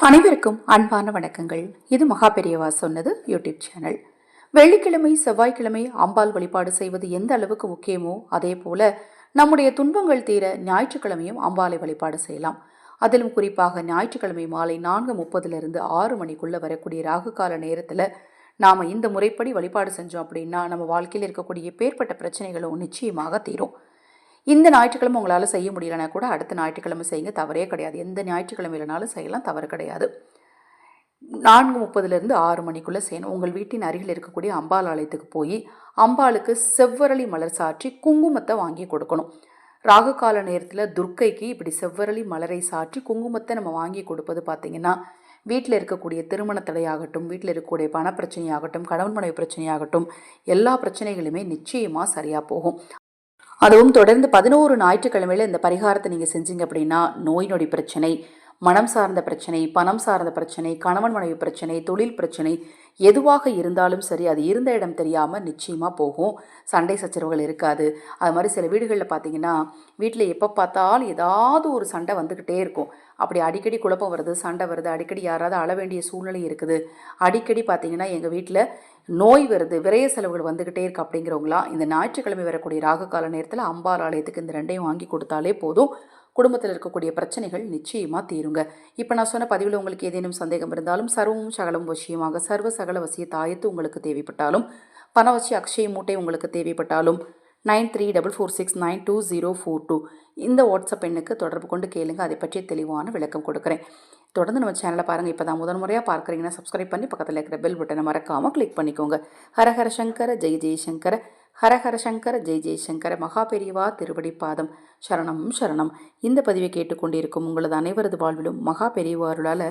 அனைவருக்கும் அன்பான வணக்கங்கள். இது மகா பெரியவா சொன்னது யூடியூப் சேனல். வெள்ளிக்கிழமை செவ்வாய்க்கிழமை அம்பாள் வழிபாடு செய்வது எந்த அளவுக்கு முக்கியமோ அதே போல நம்முடைய துன்பங்கள் தீர ஞாயிற்றுக்கிழமையும் அம்பாளை வழிபாடு செய்யலாம். அதிலும் குறிப்பாக ஞாயிற்றுக்கிழமை மாலை 4:30 6 மணிக்குள்ள வரக்கூடிய ராகு கால நேரத்தில் நாம் இந்த முறைப்படி வழிபாடு செஞ்சோம் அப்படின்னா நம்ம வாழ்க்கையில் இருக்கக்கூடிய எப்பேற்பட்ட பிரச்சனைகளும் நிச்சயமாக தீரும். இந்த ஞாயிற்றுக்கிழமை உங்களால் செய்ய முடியலனா கூட அடுத்த ஞாயிற்றுக்கிழமை செய்யுங்க, தவறே கிடையாது. எந்த ஞாயிற்றுக்கிழமையிலனாலும் செய்யலாம், தவறு கிடையாது. 4:30 6 மணிக்குள்ளே செய்யணும். உங்கள் வீட்டின் அருகில் இருக்கக்கூடிய அம்பாள் ஆலயத்துக்கு போய் அம்பாளுக்கு செவ்வரளி மலர் சாற்றி குங்குமத்தை வாங்கி கொடுக்கணும். ராகு கால நேரத்தில் துர்க்கைக்கு இப்படி செவ்வரளி மலரை சாற்றி குங்குமத்தை நம்ம வாங்கி கொடுப்பது பார்த்திங்கன்னா வீட்டில் இருக்கக்கூடிய திருமண தடையாகட்டும், வீட்டில் இருக்கக்கூடிய பண பிரச்சனையாகட்டும், கணவன் மனைவி பிரச்சனையாகட்டும், எல்லா பிரச்சனைகளுமே நிச்சயமாக சரியாக போகும். அதுவும் தொடர்ந்து 11 ஞாயிற்றுக்கிழமையில் இந்த பரிகாரத்தை நீங்கள் செஞ்சீங்க அப்படின்னா நோய் நொடி பிரச்சனை, மனம் சார்ந்த பிரச்சனை, பணம் சார்ந்த பிரச்சனை, கணவன் மனைவி பிரச்சனை, தொழில் பிரச்சனை எதுவாக இருந்தாலும் சரி அது இருந்த இடம் தெரியாமல் நிச்சயமாக போகும். சண்டை சச்சரவுகள் இருக்காது. அது மாதிரி சில வீடுகளில் பார்த்தீங்கன்னா வீட்டில் எப்போ பார்த்தாலும் ஏதாவது ஒரு சண்டை வந்துக்கிட்டே இருக்கும். அப்படி அடிக்கடி குழப்பம் வருது, சண்டை வருது, அடிக்கடி யாராவது அழ வேண்டிய சூழ்நிலை இருக்குது, அடிக்கடி பார்த்தீங்கன்னா எங்கள் வீட்டில் நோய் வருது, விரைய செலவுகள் வந்துக்கிட்டே இருக்குது அப்படிங்கிறவங்களாம் இந்த ஞாயிற்றுக்கிழமை வரக்கூடிய ராகு கால நேரத்தில் அம்பாள் ஆலயத்துக்கு இந்த ரெண்டையும் வாங்கி கொடுத்தாலே போதும். குடும்பத்தில் இருக்கக்கூடிய பிரச்சனைகள் நிச்சயமாக தீருங்க. இப்போ நான் சொன்ன பதிவில் உங்களுக்கு ஏதேனும் சந்தேகம் இருந்தாலும் சர்வமும் சகலம் வசியமாக சர்வ சகல வசிய தாயத்து உங்களுக்கு தேவைப்பட்டாலும், பணவசி அக்ஷய மூட்டை உங்களுக்கு தேவைப்பட்டாலும் 9344692042 இந்த வாட்ஸ்அப் எண்ணுக்கு தொடர்பு கொண்டு கேளுங்க. அதை பற்றி தெளிவான விளக்கம் கொடுக்குறேன். தொடர்ந்து நம்ம சேனலை பாருங்கள். இப்போ தான் முறையாக பார்க்குறீங்கன்னா சப்ஸ்கிரைப் பண்ணி பக்கத்தில் இருக்கிற பெல் பட்டனை மறக்காமல் கிளிக் பண்ணிக்கோங்க. ஹரஹர சங்கர ஜெய் ஜெய்சங்கர, ஹரஹர சங்கர ஜெய் ஜெய்சங்கர. மகா பெரியவா திருவடி பாதம் சரணம் சரணம். இந்த பதிவை கேட்டுக்கொண்டிருக்கும் உங்களது அனைவரது வாழ்விலும் மகா பெரியவா அருளால்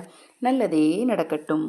நல்லதே நடக்கட்டும்.